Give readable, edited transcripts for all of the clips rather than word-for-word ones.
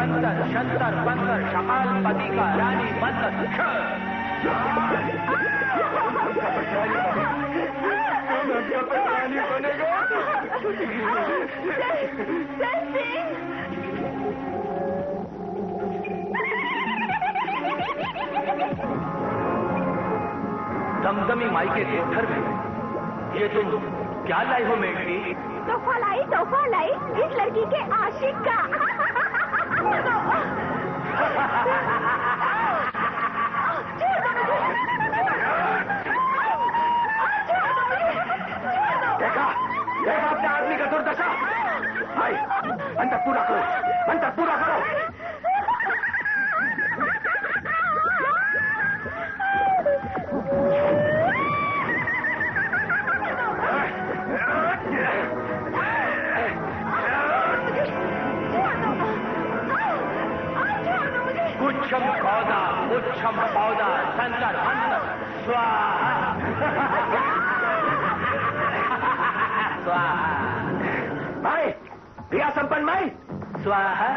संतर शंतर बंतर शकाल पति का रानी बंतर बनेगा। दमदमी माई के घर में ये तुम क्या लाई हो मेघी? तोहफा लाई इस लड़की के आशिक का। देखा अपने आदमी का दुर्दशा। भाई अंतर पूरा करो। उच्छम पौधा संतर मंतर स्वाहा स्वाहा। भाई क्रिया संपन्न भाई स्वाहा।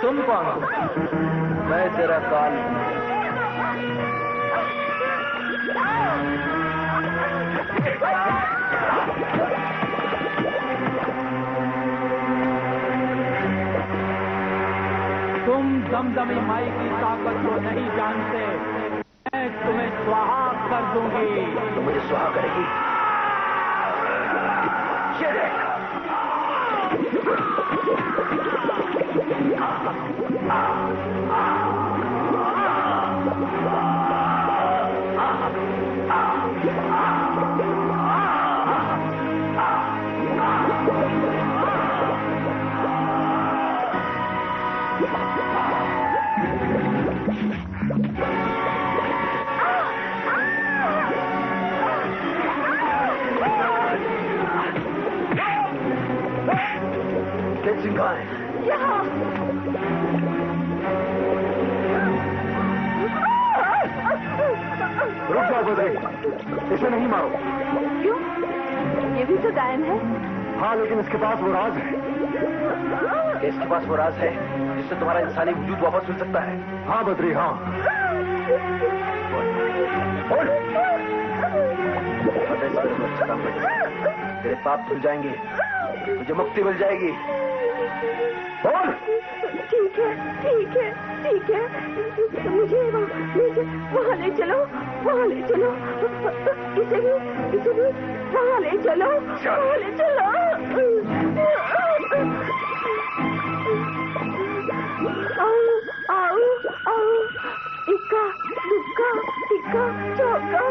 तुम कौन? मैं तेरा काल। तुम दमदमी माई की ताकत को नहीं जानते। मैं तुम्हें स्वाहा कर दूंगी। तुम मुझे स्वाहा करेगी? रुक जाओ बदरी, इसे नहीं मारो। क्यों? ये भी तो गायन है। हाँ, लेकिन इसके पास वो राज है। इसके पास वो राज है जिससे तुम्हारा इंसानी वजूद वापस मिल सकता है। हाँ बदरी, हाँ। तेरे पाप धुल जाएंगे, तुझे मुक्ति मिल जाएगी। बोल। ठीक है। मुझे वहाँ ले चलो। इसे भी वहाँ ले चलो। आओ। इक्का दुक्का टिक्का चौका।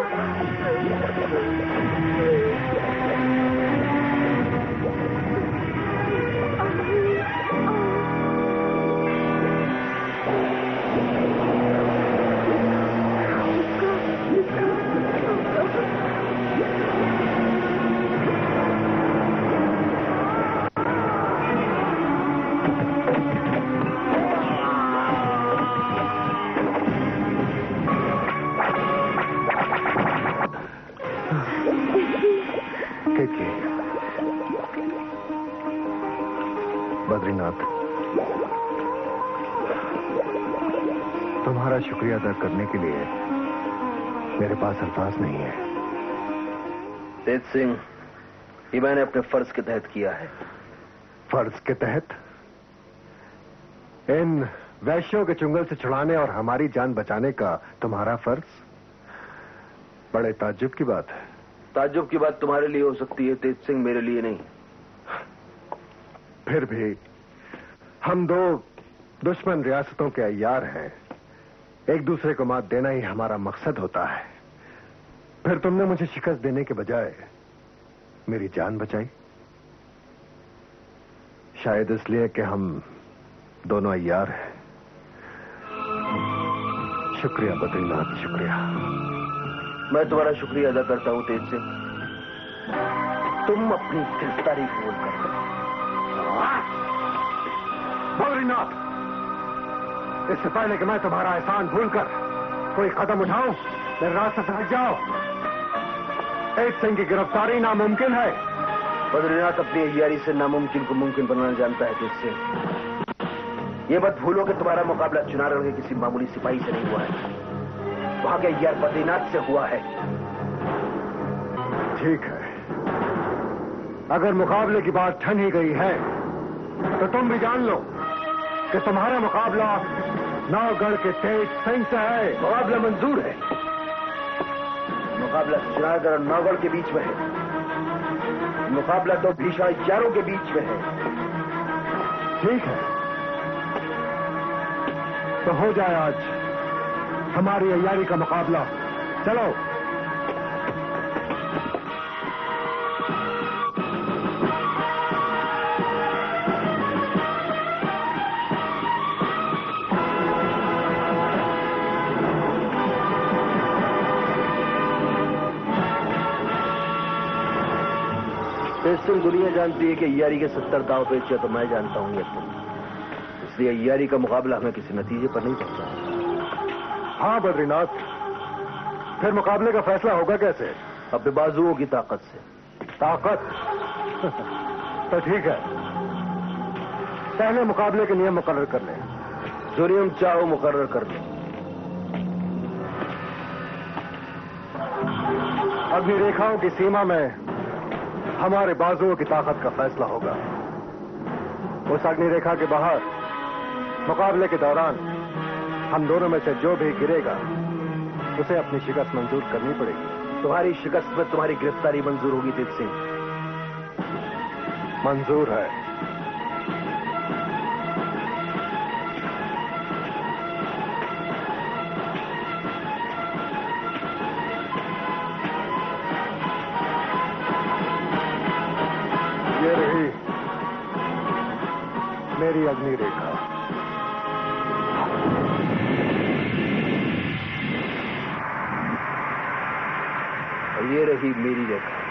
बद्रीनाथ, तुम्हारा शुक्रिया अदा करने के लिए मेरे पास अल्फाज नहीं है। तेज सिंह, ये मैंने अपने फर्ज के तहत किया है। फर्ज के तहत? इन वैश्यों के चुंगल से छुड़ाने और हमारी जान बचाने का तुम्हारा फर्ज? बड़े ताज्जुब की बात है। ताज्जुब की बात तुम्हारे लिए हो सकती है तेज सिंह, मेरे लिए नहीं। फिर भी हम दो दुश्मन रियासतों के अय्यार हैं। एक दूसरे को मात देना ही हमारा मकसद होता है। फिर तुमने मुझे शिकस्त देने के बजाय मेरी जान बचाई, शायद इसलिए कि हम दोनों अय्यार हैं। शुक्रिया बद्रीनाथ, शुक्रिया। मैं तुम्हारा शुक्रिया अदा करता हूं तेज सिंह। तुम अपनी गिरफ्तारी कबूल कर लो। बद्रीनाथ, इससे पहले कि मैं तुम्हारा एहसान भूलकर कोई कदम उठाऊं, मेरे रास्ते से हट जाओ। तेज सिंह की गिरफ्तारी नामुमकिन है। बद्रीनाथ अपनी अय्यारी से नामुमकिन को मुमकिन बनाना जानता है तेज सिंह। ये मत भूलो कि तुम्हारा मुकाबला चुनार के किसी मामूली सिपाही से नहीं हुआ है, वहां के अय्यार बद्रीनाथ से हुआ है। ठीक है, अगर मुकाबले की बात ठन ही गई है तो तुम भी जान लो कि तुम्हारा मुकाबला नौगढ़ के तेज सिंह से है। मुकाबला मंजूर है। मुकाबला चुनारगढ़ और नौगढ़ के बीच में है। मुकाबला तो भीषण अय्यारों के बीच में है। ठीक है, तो हो जाए आज हमारी अय्यारी का मुकाबला। चलो। तेज सिंह, दुनिया जानती है कि अय्यारी के 70 दांव पेच है, तो मैं जानता हूं ये तुम। इसलिए अय्यारी का मुकाबला हमें किसी नतीजे पर नहीं पहुंचा। हाँ बद्रीनाथ, फिर मुकाबले का फैसला होगा कैसे? अपने बाजुओं की ताकत से। ताकत? तो ठीक है, पहले मुकाबले के नियम मुकर्रर कर लें। जो नियम चाहो मुकर्रर कर लो। अग्नि रेखाओं की सीमा में हमारे बाजुओं की ताकत का फैसला होगा। उस अग्नि रेखा के बाहर मुकाबले के दौरान हम दोनों में से जो भी गिरेगा उसे अपनी शिकस्त मंजूर करनी पड़ेगी। तुम्हारी शिकस्त में तुम्हारी गिरफ्तारी मंजूर होगी तेज सिंह। मंजूर है। ये रही मेरी अग्नि रेखा। और ये रही मेरी रेखा।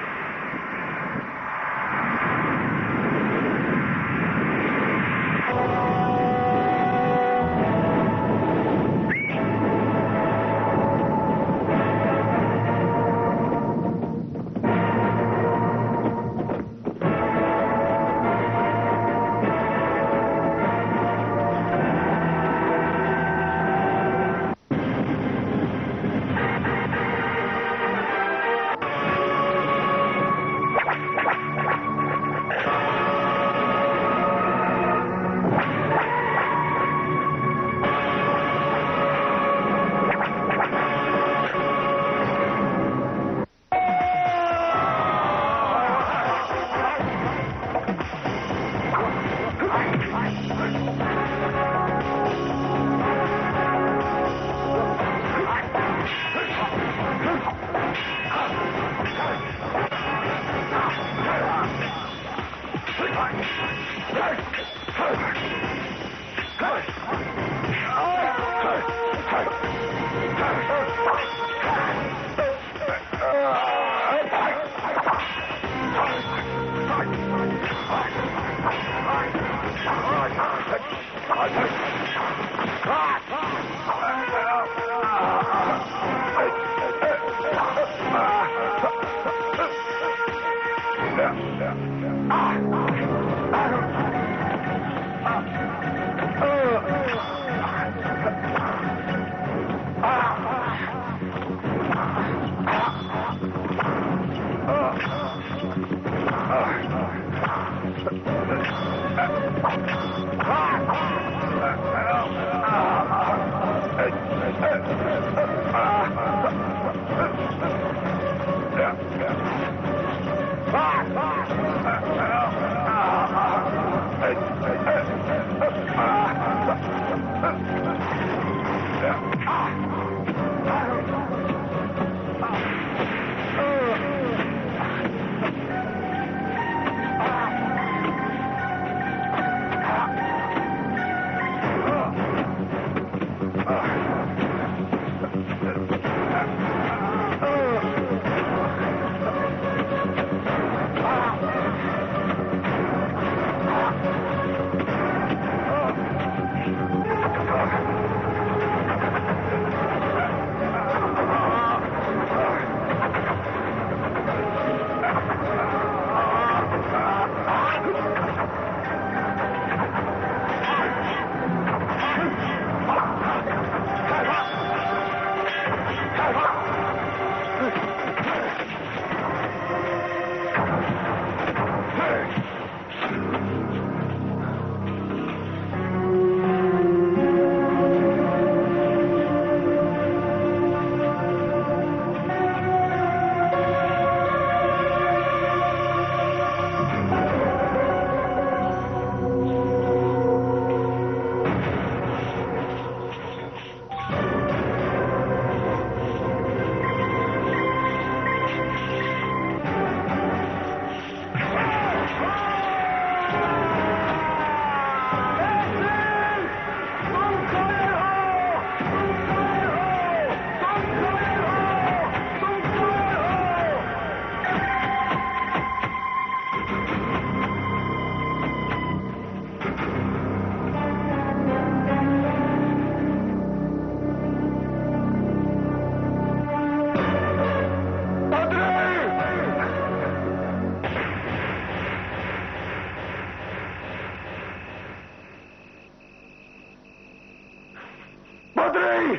बद्री,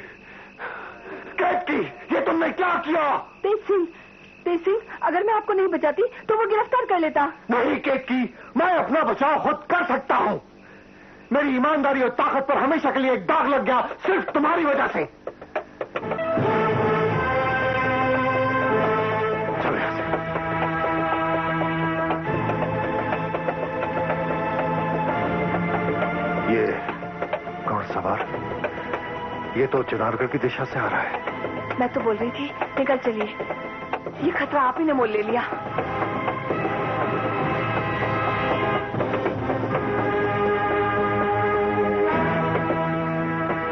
कैद की, ये तुमने क्या किया? तेज सिंह, अगर मैं आपको नहीं बचाती तो वो गिरफ्तार कर लेता। नहीं कैद की, मैं अपना बचाव खुद कर सकता हूं। मेरी ईमानदारी और ताकत पर हमेशा के लिए एक दाग लग गया, सिर्फ तुम्हारी वजह से। चलो यहां से। ये घुड़सवार, ये तो चुनारगढ़ की दिशा से आ रहा है। मैं तो बोल रही थी निकल चलिए, ये खतरा आप ही ने मोल ले लिया।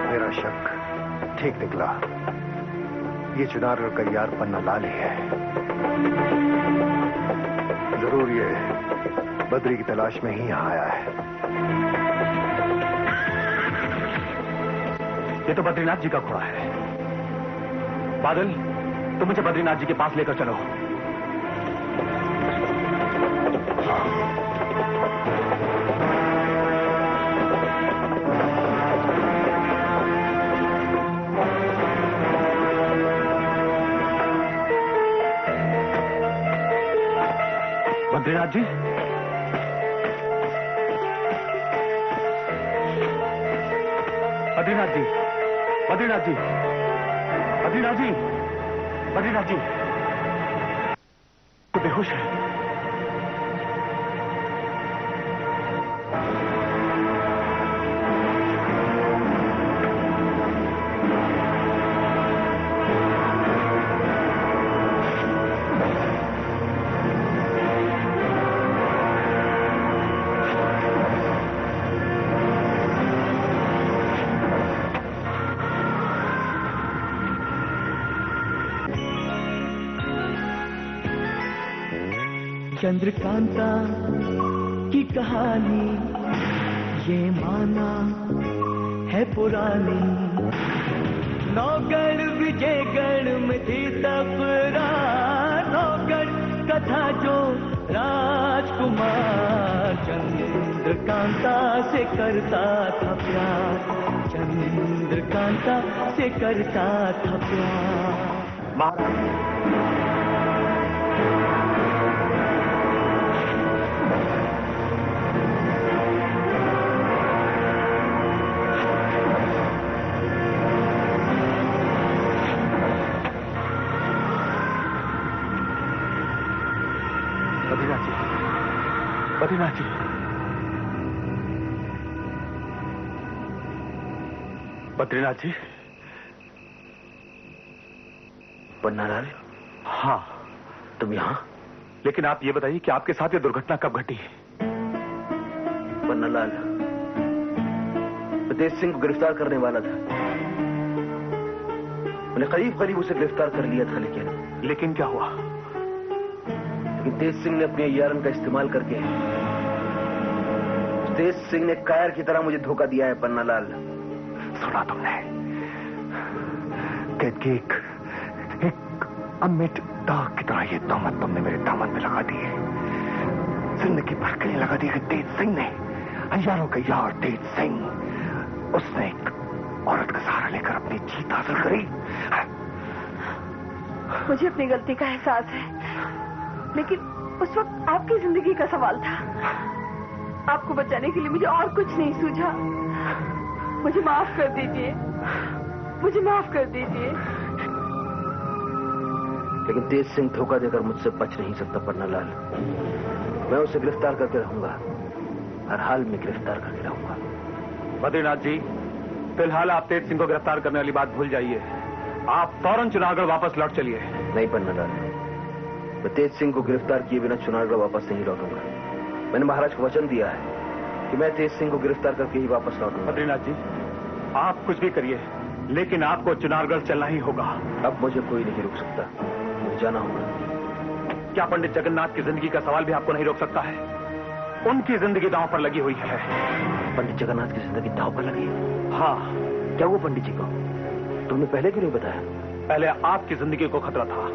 मेरा शक ठीक निकला, ये चुनारगढ़ का यार पन्ना लाल ही है। जरूर ये बद्री की तलाश में ही यहां आया है। ये तो बद्रीनाथ जी का घोड़ा है। बादल, तुम मुझे बद्रीनाथ जी के पास लेकर चलो। बद्रीनाथ जी, बद्रीनाथ जी, बद्रीनाथ जी, बद्रीनाथ जी, बद्रीनाथ जी, तो बेहोश है। चंद्रकांता की कहानी ये माना है पुरानी, नौगढ़ विजयगढ़ में थी तकरार, नौगढ़ कथा जो राजकुमार चंद्रकांता से करता था प्यार, चंद्रकांता से करता था प्यार। बद्रीनाथ जी, बद्रीनाथ जी। पन्नालाल, हाँ तुम यहां? लेकिन आप ये बताइए कि आपके साथ ये दुर्घटना कब घटी? पन्नालाल, मैं तेज सिंह को गिरफ्तार करने वाला था। मैंने करीब करीब उसे गिरफ्तार कर लिया था, लेकिन क्या हुआ? लेकिन तेज सिंह ने अपने यारन का इस्तेमाल करके, तेज सिंह ने कायर की तरह मुझे धोखा दिया है पन्नालाल। सुना तुमने? कैद की एक अमिट दाग की तरह ये तोहमत तुमने मेरे दामन पे लगा दी है। जिंदगी भर के लिए लगा दी है तेज सिंह ने, हजारों का यार तेज सिंह, उसने एक औरत का सहारा लेकर अपनी जीत हासिल करी। मुझे अपनी गलती का एहसास है, लेकिन उस वक्त आपकी जिंदगी का सवाल था। आपको बचाने के लिए मुझे और कुछ नहीं सूझा। मुझे माफ कर दीजिए, मुझे माफ कर दीजिए। लेकिन तेज सिंह धोखा देकर मुझसे बच नहीं सकता पन्नालाल। मैं उसे गिरफ्तार करके रहूंगा, हर हाल में गिरफ्तार करके रहूंगा। बद्रीनाथ जी, फिलहाल आप तेज सिंह को गिरफ्तार करने वाली बात भूल जाइए। आप फौरन चुनारगढ़ वापस लौट चलिए। नहीं पन्नालाल, मैं तेज सिंह को गिरफ्तार किए बिना चुनारगढ़ वापस नहीं लौटूंगा। मैंने महाराज को वचन दिया है कि मैं तेज सिंह को गिरफ्तार करके ही वापस लौटूंगा। बद्रीनाथ जी, आप कुछ भी करिए, लेकिन आपको चुनारगढ़ चलना ही होगा। अब मुझे कोई नहीं रोक सकता, मुझे जाना होगा। क्या पंडित जगन्नाथ की जिंदगी का सवाल भी आपको नहीं रोक सकता है? उनकी जिंदगी दांव पर लगी हुई है। पंडित जगन्नाथ की जिंदगी दांव पर लगी है? हाँ। क्या वो पंडित जी को तुमने पहले क्यों नहीं बताया? पहले आपकी जिंदगी को खतरा था,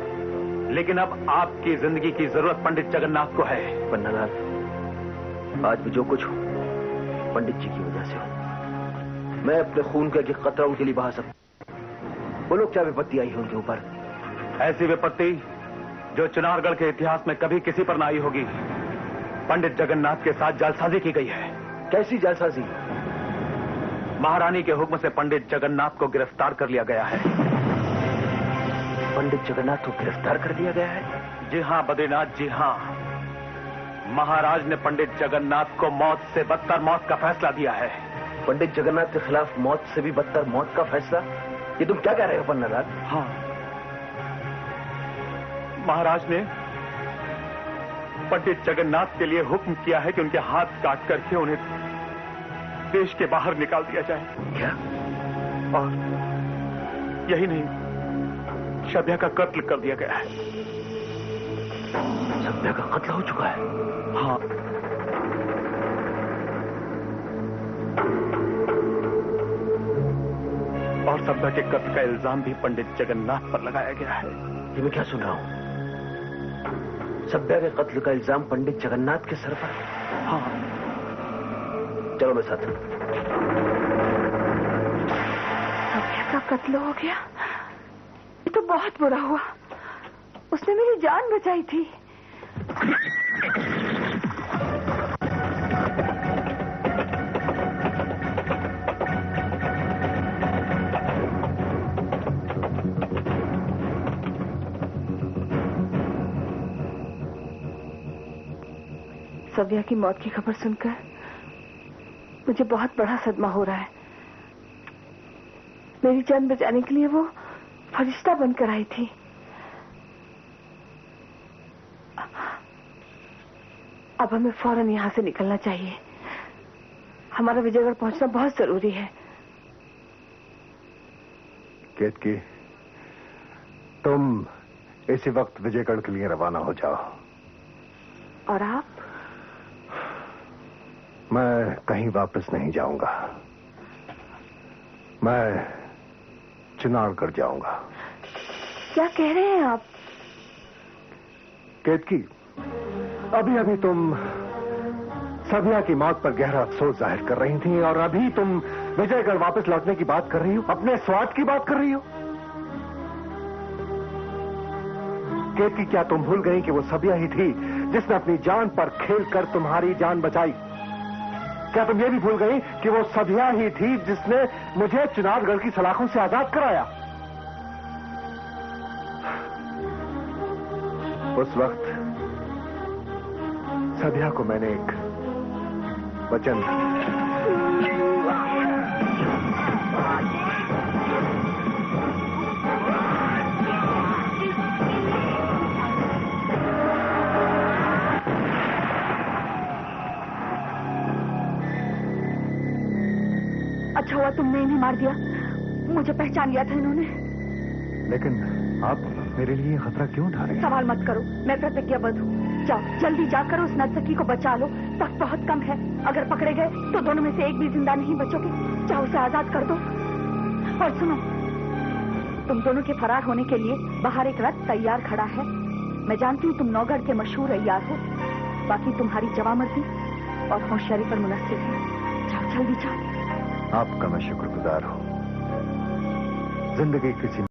लेकिन अब आपकी जिंदगी की जरूरत पंडित जगन्नाथ को है। पन्नालाल, आज भी जो कुछ हो पंडित जी की वजह से हो। मैं अपने खून का एक कतरा उनके लिए बहा सकता। बोलो क्या विपत्ति आई है उनके ऊपर? ऐसी विपत्ति जो चुनारगढ़ के इतिहास में कभी किसी पर ना आई होगी। पंडित जगन्नाथ के साथ जालसाजी की गई है। कैसी जालसाजी? महारानी के हुक्म से पंडित जगन्नाथ को गिरफ्तार कर लिया गया है। पंडित जगन्नाथ को गिरफ्तार कर दिया गया है? जी हां बद्रीनाथ, जी हां। महाराज ने पंडित जगन्नाथ को मौत से बदतर मौत का फैसला दिया है। पंडित जगन्नाथ के खिलाफ मौत से भी बदतर मौत का फैसला? ये तुम क्या कह रहे हो पन्नालाल? हाँ, महाराज ने पंडित जगन्नाथ के लिए हुक्म किया है कि उनके हाथ काट करके उन्हें देश के बाहर निकाल दिया जाए। क्या? और यही नहीं, सभ्या का कत्ल कर दिया गया है। सभ्या का कत्ल हो चुका है? हाँ। और सभ्या के कत्ल का इल्जाम भी पंडित जगन्नाथ पर लगाया गया है। ये मैं क्या सुन रहा हूं? सभ्या के कत्ल का इल्जाम पंडित जगन्नाथ के सर पर? हाँ। चलो मैं साथ। सभ्या का कत्ल हो गया? ये तो बहुत बुरा हुआ। उसने मेरी जान बचाई थी। सभ्या की मौत की खबर सुनकर मुझे बहुत बड़ा सदमा हो रहा है। मेरी जान बचाने के लिए वो फरिश्ता बनकर आई थी। अब हमें फौरन यहां से निकलना चाहिए। हमारा विजयगढ़ पहुंचना बहुत जरूरी है। केतकी, तुम इसी वक्त विजयगढ़ के लिए रवाना हो जाओ। और आप? मैं कहीं वापस नहीं जाऊंगा। मैं चुनारगढ़ जाऊंगा। क्या कह रहे हैं आप? केतकी, अभी अभी तुम सभ्या की मौत पर गहरा अफसोस जाहिर कर रही थी और अभी तुम विजयगढ़ वापस लौटने की बात कर रही हो, अपने स्वार्थ की बात कर रही हो। केतकी, क्या तुम भूल गई कि वो सभ्या ही थी जिसने अपनी जान पर खेलकर तुम्हारी जान बचाई? क्या तुम ये भी भूल गई कि वो सभ्या ही थी जिसने मुझे चुनारगढ़ की सलाखों से आजाद कराया? उस वक्त सभ्या को मैंने एक वचन दिया। अच्छा हुआ तुमने इन्हें मार दिया। मुझे पहचान लिया था इन्होंने। लेकिन आप मेरे लिए खतरा क्यों उठा रहे हैं? सवाल मत करो, मैं प्रतिज्ञाबद्ध हूँ। जाओ, जल्दी जाकर उस नर्तकी को बचा लो। वक्त बहुत कम है। अगर पकड़े गए तो दोनों में से एक भी जिंदा नहीं बचोगे। जाओ, उसे आजाद कर दो। और सुनो, तुम दोनों के फरार होने के लिए बाहर एक रथ तैयार खड़ा है। मैं जानती हूँ तुम नौगढ़ के मशहूर अय्यार हो। बाकी तुम्हारी जवामर्दी और होशियारी पर मुनस्सिर है। जाओ, जल्दी जाओ। आपका मैं शुक्रगुजार हूं। जिंदगी किसी